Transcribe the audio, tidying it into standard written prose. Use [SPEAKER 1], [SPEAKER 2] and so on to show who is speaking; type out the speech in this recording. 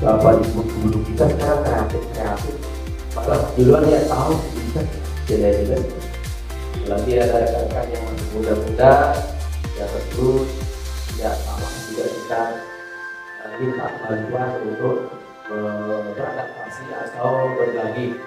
[SPEAKER 1] Bapak Ibu guru kita sekarang kreatif, malah di luar ya tahu bisa jadi lagi ada rekan-rekan yang masih muda-muda ya terus tidak sama juga kita minta bantuan untuk beradaptasi atau berbagi